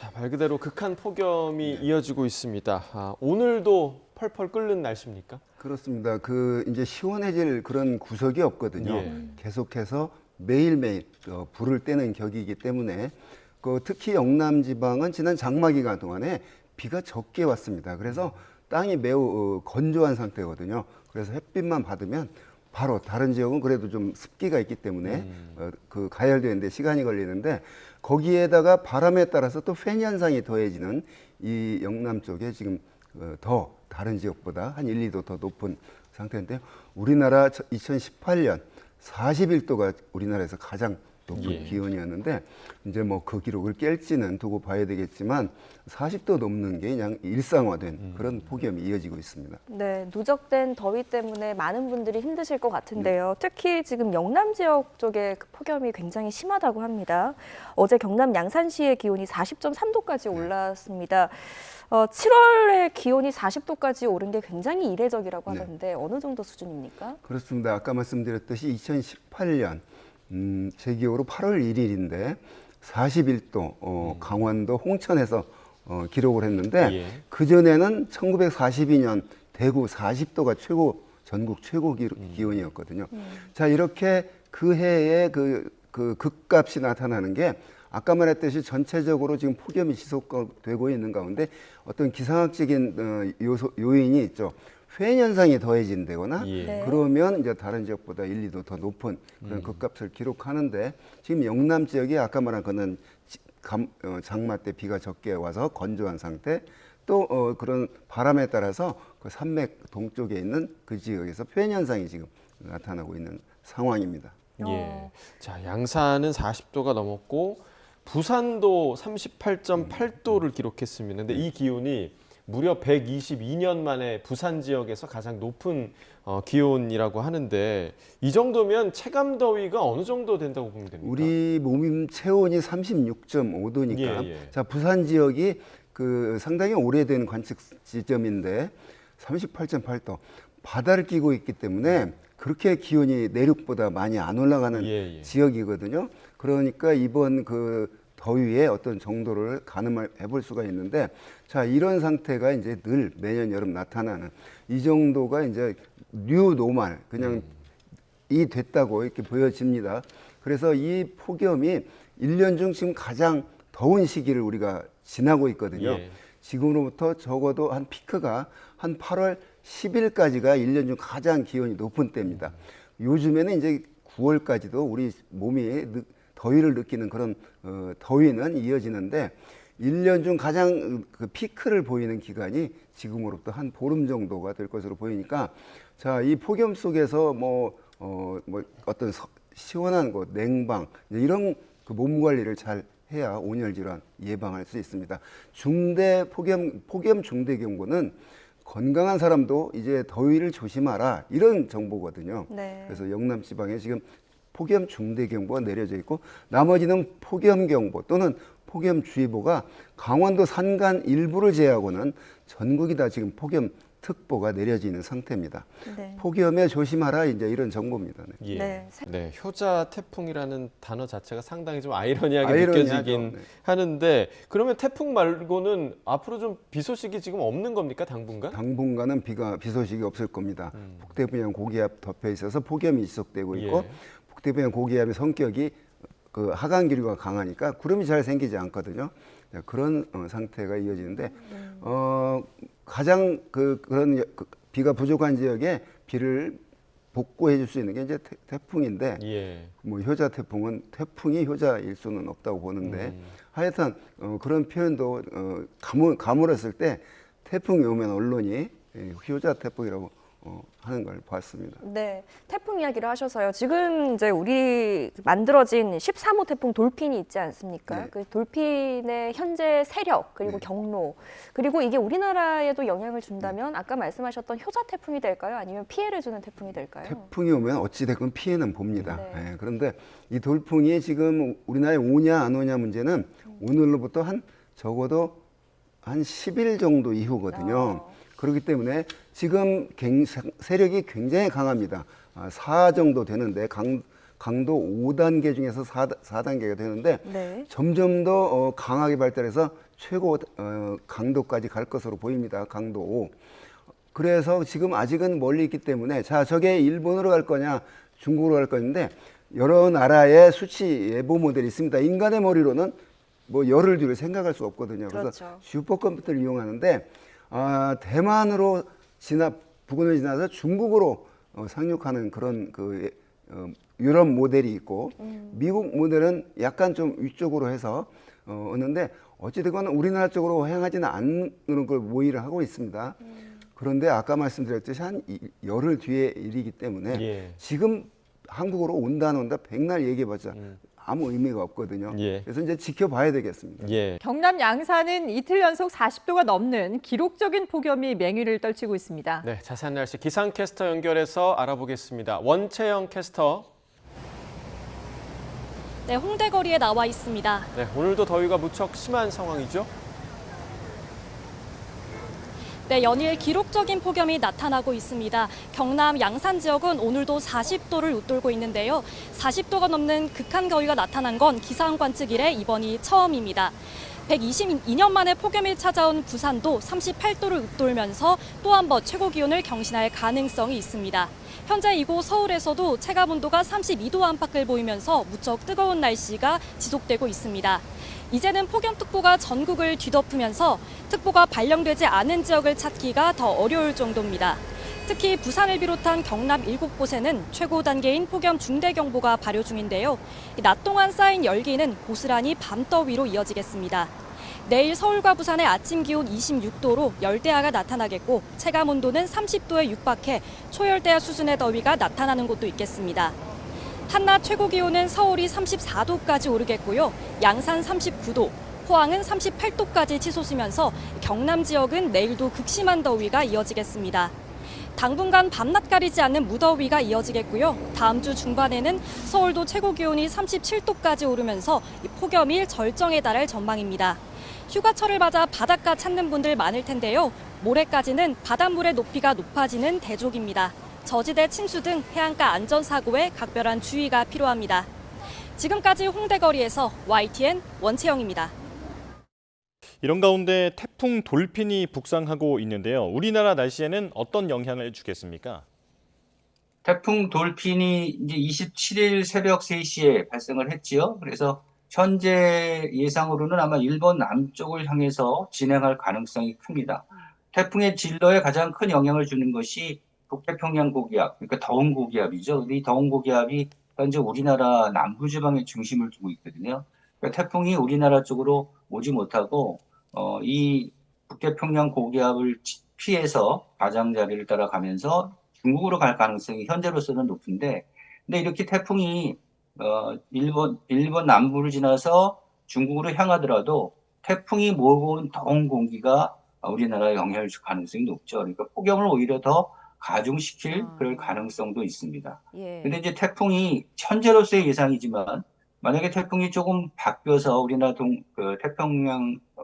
자, 말 그대로 극한 폭염이 이어지고 있습니다. 오늘도 펄펄 끓는 날씨입니까? 그렇습니다. 이제 시원해질 그런 구석이 없거든요. 예. 계속해서 매일매일 불을 떼는 격이기 때문에 특히 영남 지방은 지난 장마 기간 동안에 비가 적게 왔습니다. 그래서 땅이 매우 건조한 상태거든요. 그래서 햇빛만 받으면 바로 다른 지역은 그래도 좀 습기가 있기 때문에 가열되는데 시간이 걸리는데 거기에다가 바람에 따라서 또 팬 현상이 더해지는 이 영남 쪽에 지금 더 다른 지역보다 한 1, 2도 더 높은 상태인데요. 우리나라 2018년 41도가 우리나라에서 가장 높은 기온이었는데 이제 뭐 그 기록을 깰지는 두고 봐야 되겠지만 40도 넘는 게 그냥 일상화된 그런 폭염이 이어지고 있습니다. 네, 누적된 더위 때문에 많은 분들이 힘드실 것 같은데요. 특히 지금 영남 지역 쪽에 그 폭염이 굉장히 심하다고 합니다. 어제 경남 양산시의 기온이 40.3도까지 올랐습니다. 7월에 기온이 40도까지 오른 게 굉장히 이례적이라고 하던데 어느 정도 수준입니까? 그렇습니다. 아까 말씀드렸듯이 2018년 제 기억으로 8월 1일인데 41도 강원도 홍천에서 기록을 했는데 그전에는 1942년 대구 40도가 전국 최고 기온이었거든요. 자, 이렇게 그 해에 그 극값이 나타나는 게 아까 말했듯이 전체적으로 지금 폭염이 지속되고 있는 가운데 어떤 기상학적인 요인이 있죠. 팬 현상이 더해진다거나 그러면 이제 다른 지역보다 1, 2도 더 높은 그런 극값을 기록하는데 지금 영남 지역이 아까 말한 거는 장마 때 비가 적게 와서 건조한 상태 또 그런 바람에 따라서 그 산맥 동쪽에 있는 그 지역에서 팬 현상이 지금 나타나고 있는 상황입니다. 예. 자, 양산은 40도가 넘었고 부산도 38.8도를 기록했습니다. 근데 이 기온이 무려 122년 만에 부산 지역에서 가장 높은 기온이라고 하는데 이 정도면 체감 더위가 어느 정도 된다고 보면 됩니까? 우리 몸 체온이 36.5도니까 자, 부산 지역이 상당히 오래된 관측 지점인데 38.8도 바다를 끼고 있기 때문에 그렇게 기온이 내륙보다 많이 안 올라가는 지역이거든요. 그러니까 이번 더위의 어떤 정도를 가늠해 볼 수가 있는데 자, 이런 상태가 이제 늘 매년 여름 나타나는 이 정도가 이제 뉴 노멀 그냥 이 됐다고 이렇게 보여집니다. 그래서 이 폭염이 1년 중 지금 가장 더운 시기를 우리가 지나고 있거든요. 지금으로부터 적어도 한 피크가 한 8월 10일까지가 1년 중 가장 기온이 높은 때입니다. 요즘에는 이제 9월까지도 우리 몸이 더위를 느끼는 그런 더위는 이어지는데 1년 중 가장 피크를 보이는 기간이 지금으로부터 한 보름 정도가 될 것으로 보이니까 자, 이 폭염 속에서 어떤 시원한 곳, 냉방 이런 몸 관리를 잘 해야 온열 질환 예방할 수 있습니다. 폭염 중대 경보는 건강한 사람도 이제 더위를 조심하라 이런 정보거든요. 그래서 영남 지방에 지금 폭염 중대 경보가 내려져 있고 나머지는 폭염 경보 또는 폭염주의보가 강원도 산간 일부를 제외하고는 전국이 다 지금 폭염 특보가 내려져 있는 상태입니다. 폭염에 조심하라 이제 이런 정보입니다. 네, 효자 태풍이라는 단어 자체가 상당히 좀 아이러니하게 느껴지긴 하는데 그러면 태풍 말고는 앞으로 좀 비 소식이 지금 없는 겁니까, 당분간? 당분간은 비 소식이 없을 겁니다. 북태평양 고기압 덮여 있어서 폭염이 지속되고 있고 북태평양 고기압의 성격이 하강 기류가 강하니까 구름이 잘 생기지 않거든요. 그런 상태가 이어지는데 가장 그런 비가 부족한 지역에 비를 복구해 줄 수 있는 게 이제 태풍인데 뭐 효자 태풍은 태풍이 효자일 수는 없다고 보는데 하여튼 그런 표현도 가물었을 때 태풍이 오면 언론이 효자 태풍이라고 하는 걸 봤습니다. 네, 태풍 이야기를 하셔서요. 지금 이제 우리 만들어진 13호 태풍 돌핀이 있지 않습니까? 그 돌핀의 현재 세력 그리고 경로 그리고 이게 우리나라에도 영향을 준다면 아까 말씀하셨던 효자 태풍이 될까요? 아니면 피해를 주는 태풍이 될까요? 태풍이 오면 어찌 됐건 피해는 봅니다. 그런데 이 돌풍이 지금 우리나라에 오냐 안 오냐 문제는 오늘로부터 적어도 한 10일 정도 이후거든요. 그렇기 때문에 지금 세력이 굉장히 강합니다. 4 정도 되는데 강도 5단계 중에서 4단계가 되는데 네. 점점 더 강하게 발달해서 최고 강도까지 갈 것으로 보입니다. 강도 5. 그래서 지금 아직은 멀리 있기 때문에 자, 저게 일본으로 갈 거냐 중국으로 갈 거인데 여러 나라의 수치 예보 모델이 있습니다. 인간의 머리로는 뭐 열흘 뒤를 생각할 수 없거든요. 그래서 그렇죠. 슈퍼컴퓨터를 이용하는데 대만으로 부근을 지나서 중국으로 상륙하는 그런 유럽 모델이 있고 미국 모델은 약간 좀 위쪽으로 해서 오는데 어찌되건 우리나라 쪽으로 향하지는 않는 걸 모의를 하고 있습니다. 그런데 아까 말씀드렸듯이 한 열흘 뒤의 일이기 때문에 예. 지금 한국으로 온다 안 온다 백날 얘기해봤자 아무 의미가 없거든요. 예. 그래서 이제 지켜봐야 되겠습니다. 예. 경남 양산은 이틀 연속 40도가 넘는 기록적인 폭염이 맹위를 떨치고 있습니다. 네, 자세한 날씨 기상캐스터 연결해서 알아보겠습니다. 원채영 캐스터. 네, 홍대 거리에 나와 있습니다. 네, 오늘도 더위가 무척 심한 상황이죠? 네, 연일 기록적인 폭염이 나타나고 있습니다. 경남 양산 지역은 오늘도 40도를 웃돌고 있는데요. 40도가 넘는 극한 더위가 나타난 건 기상 관측 이래 이번이 처음입니다. 122년 만에 폭염이 찾아온 부산도 38도를 웃돌면서 또 한 번 최고 기온을 경신할 가능성이 있습니다. 현재 이곳 서울에서도 체감 온도가 32도 안팎을 보이면서 무척 뜨거운 날씨가 지속되고 있습니다. 이제는 폭염특보가 전국을 뒤덮으면서 특보가 발령되지 않은 지역을 찾기가 더 어려울 정도입니다. 특히 부산을 비롯한 경남 7곳에는 최고 단계인 폭염 중대경보가 발효 중인데요. 낮 동안 쌓인 열기는 고스란히 밤더위로 이어지겠습니다. 내일 서울과 부산의 아침 기온 26도로 열대야가 나타나겠고 체감 온도는 30도에 육박해 초열대야 수준의 더위가 나타나는 곳도 있겠습니다. 한낮 최고 기온은 서울이 34도까지 오르겠고요. 양산 39도, 포항은 38도까지 치솟으면서 경남 지역은 내일도 극심한 더위가 이어지겠습니다. 당분간 밤낮 가리지 않는 무더위가 이어지겠고요. 다음 주 중반에는 서울도 최고 기온이 37도까지 오르면서 폭염일 절정에 달할 전망입니다. 휴가철을 맞아 바닷가 찾는 분들 많을 텐데요. 모레까지는 바닷물의 높이가 높아지는 대족입니다. 저지대 침수 등 해안가 안전사고에 각별한 주의가 필요합니다. 지금까지 홍대거리에서 YTN 원채영입니다. 이런 가운데 태풍 돌핀이 북상하고 있는데요. 우리나라 날씨에는 어떤 영향을 주겠습니까? 태풍 돌핀이 이제 27일 새벽 3시에 발생을 했지요. 그래서 현재 예상으로는 아마 일본 남쪽을 향해서 진행할 가능성이 큽니다. 태풍의 진로에 가장 큰 영향을 주는 것이 북태평양 고기압, 그러니까 더운 고기압이죠. 근데 이 더운 고기압이 현재 우리나라 남부지방에 중심을 두고 있거든요. 그러니까 태풍이 우리나라 쪽으로 오지 못하고 이 북태평양 고기압을 피해서 가장자리를 따라가면서 중국으로 갈 가능성이 현재로서는 높은데, 근데 이렇게 태풍이 일본 남부를 지나서 중국으로 향하더라도 태풍이 몰고 온 더운 공기가 우리나라에 영향을 줄 가능성이 높죠. 그러니까 폭염을 오히려 더 가중시킬 그럴 가능성도 있습니다. 예. 근데 이제 태풍이 현재로서의 예상이지만 만약에 태풍이 조금 바뀌어서 우리나라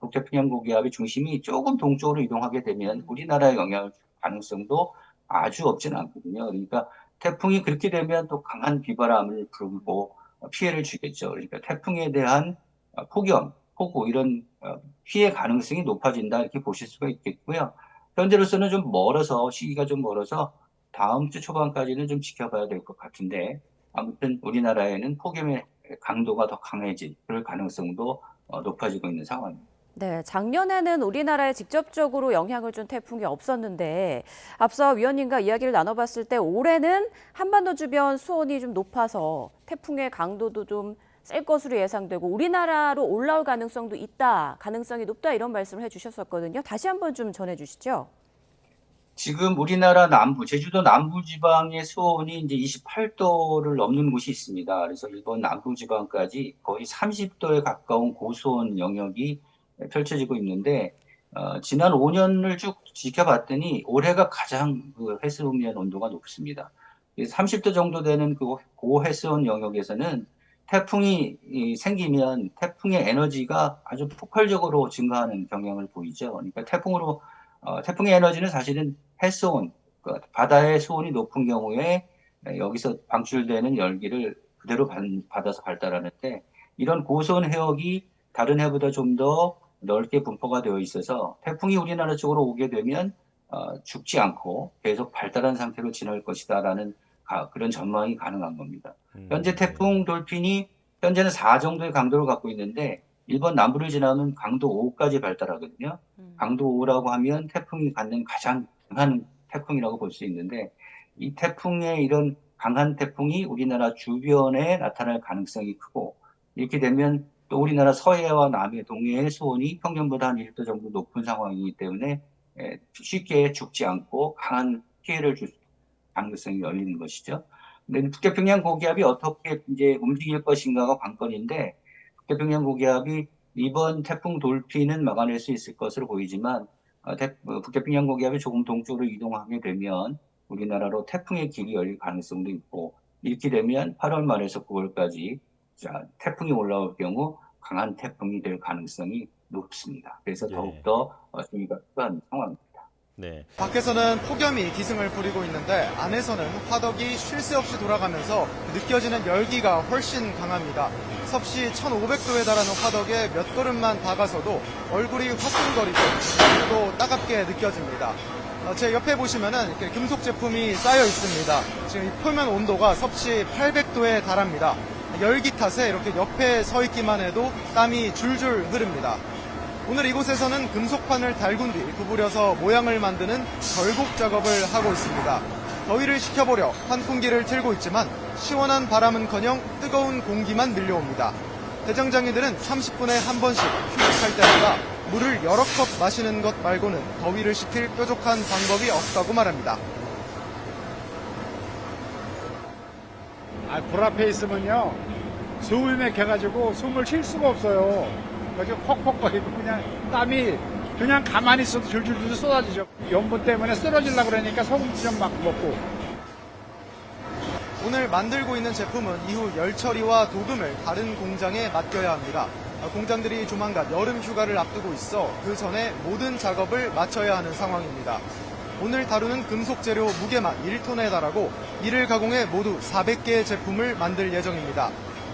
북태평양 고기압의 중심이 조금 동쪽으로 이동하게 되면 우리나라에 영향을 줄 가능성도 아주 없지는 않거든요. 그러니까 태풍이 그렇게 되면 또 강한 비바람을 불고 피해를 주겠죠. 그러니까 태풍에 대한 폭염, 폭우 이런 피해 가능성이 높아진다 이렇게 보실 수가 있겠고요. 현재로서는 좀 멀어서 시기가 좀 멀어서 다음 주 초반까지는 좀 지켜봐야 될 것 같은데 아무튼 우리나라에는 폭염의 강도가 더 강해질 그럴 가능성도 높아지고 있는 상황입니다. 네, 작년에는 우리나라에 직접적으로 영향을 준 태풍이 없었는데 앞서 위원님과 이야기를 나눠봤을 때 올해는 한반도 주변 수온이 좀 높아서 태풍의 강도도 좀 셀 것으로 예상되고 우리나라로 올라올 가능성도 있다, 가능성이 높다 이런 말씀을 해주셨었거든요. 다시 한번 좀 전해주시죠. 지금 우리나라 남부, 제주도 남부지방의 수온이 이제 28도를 넘는 곳이 있습니다. 그래서 일본 남부지방까지 거의 30도에 가까운 고수온 영역이 펼쳐지고 있는데, 지난 5년을 쭉 지켜봤더니 올해가 가장 그 해수면 온도가 높습니다. 30도 정도 되는 그 고해수온 영역에서는 태풍이 생기면 태풍의 에너지가 아주 폭발적으로 증가하는 경향을 보이죠. 그러니까 태풍의 에너지는 사실은 해수온, 바다의 수온이 높은 경우에 여기서 방출되는 열기를 그대로 받아서 발달하는데 이런 고소온 해역이 다른 해보다 좀 더 넓게 분포가 되어 있어서 태풍이 우리나라 쪽으로 오게 되면 죽지 않고 계속 발달한 상태로 지날 것이다라는 그런 전망이 가능한 겁니다. 현재 태풍 돌핀이 현재는 4 정도의 강도를 갖고 있는데 일본 남부를 지나면 강도 5까지 발달하거든요. 강도 5라고 하면 태풍이 갖는 가장 강한 태풍이라고 볼 수 있는데 이 태풍의 이런 강한 태풍이 우리나라 주변에 나타날 가능성이 크고 이렇게 되면 또 우리나라 서해와 남해, 동해의 수온이 평년보다 한 1도 정도 높은 상황이기 때문에 쉽게 죽지 않고 강한 피해를 줄 가능성이 열리는 것이죠. 근데 북태평양 고기압이 어떻게 이제 움직일 것인가가 관건인데 북태평양 고기압이 이번 태풍 돌핀은 막아낼 수 있을 것으로 보이지만 북태평양 고기압이 조금 동쪽으로 이동하게 되면 우리나라로 태풍의 길이 열릴 가능성도 있고 이렇게 되면 8월 말에서 9월까지 태풍이 올라올 경우 강한 태풍이 될 가능성이 높습니다. 그래서 더욱더 주의가 필요한 상황입니다. 네. 밖에서는 폭염이 기승을 부리고 있는데 안에서는 화덕이 쉴 새 없이 돌아가면서 느껴지는 열기가 훨씬 강합니다. 섭씨 1500도에 달하는 화덕에 몇 걸음만 다가서도 얼굴이 화끈거리고 또 따갑게 느껴집니다. 제 옆에 보시면은 이렇게 금속 제품이 쌓여 있습니다. 지금 이 표면 온도가 섭씨 800도에 달합니다. 열기 탓에 이렇게 옆에 서 있기만 해도 땀이 줄줄 흐릅니다. 오늘 이곳에서는 금속판을 달군 뒤 구부려서 모양을 만드는 결곡 작업을 하고 있습니다. 더위를 식혀보려 환풍기를 틀고 있지만 시원한 바람은커녕 뜨거운 공기만 밀려옵니다. 대장장이들은 30분에 한 번씩 휴식할 때마다 물을 여러 컵 마시는 것 말고는 더위를 식힐 뾰족한 방법이 없다고 말합니다. 불 앞에 있으면요 숨이 막혀가지고 숨을 쉴 수가 없어요. 그래서 퍽퍽거리고 그냥 땀이 그냥 가만히 있어도 줄줄줄 쏟아지죠. 염분 때문에 쓰러지려고 그러니까 소금 좀 막 먹고. 오늘 만들고 있는 제품은 이후 열 처리와 도금을 다른 공장에 맡겨야 합니다. 공장들이 조만간 여름 휴가를 앞두고 있어 그 전에 모든 작업을 마쳐야 하는 상황입니다. 오늘 다루는 금속 재료 무게만 1톤에 달하고 이를 가공해 모두 400개의 제품을 만들 예정입니다.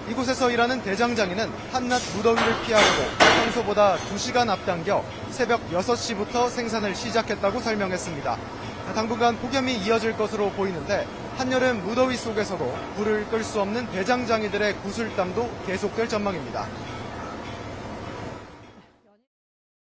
이곳에서 일하는 대장장이는 한낮 무더위를 피하려고 평소보다 2시간 앞당겨 새벽 6시부터 생산을 시작했다고 설명했습니다. 당분간 폭염이 이어질 것으로 보이는데 한여름 무더위 속에서도 불을 끌 수 없는 대장장이들의 구슬땀도 계속될 전망입니다.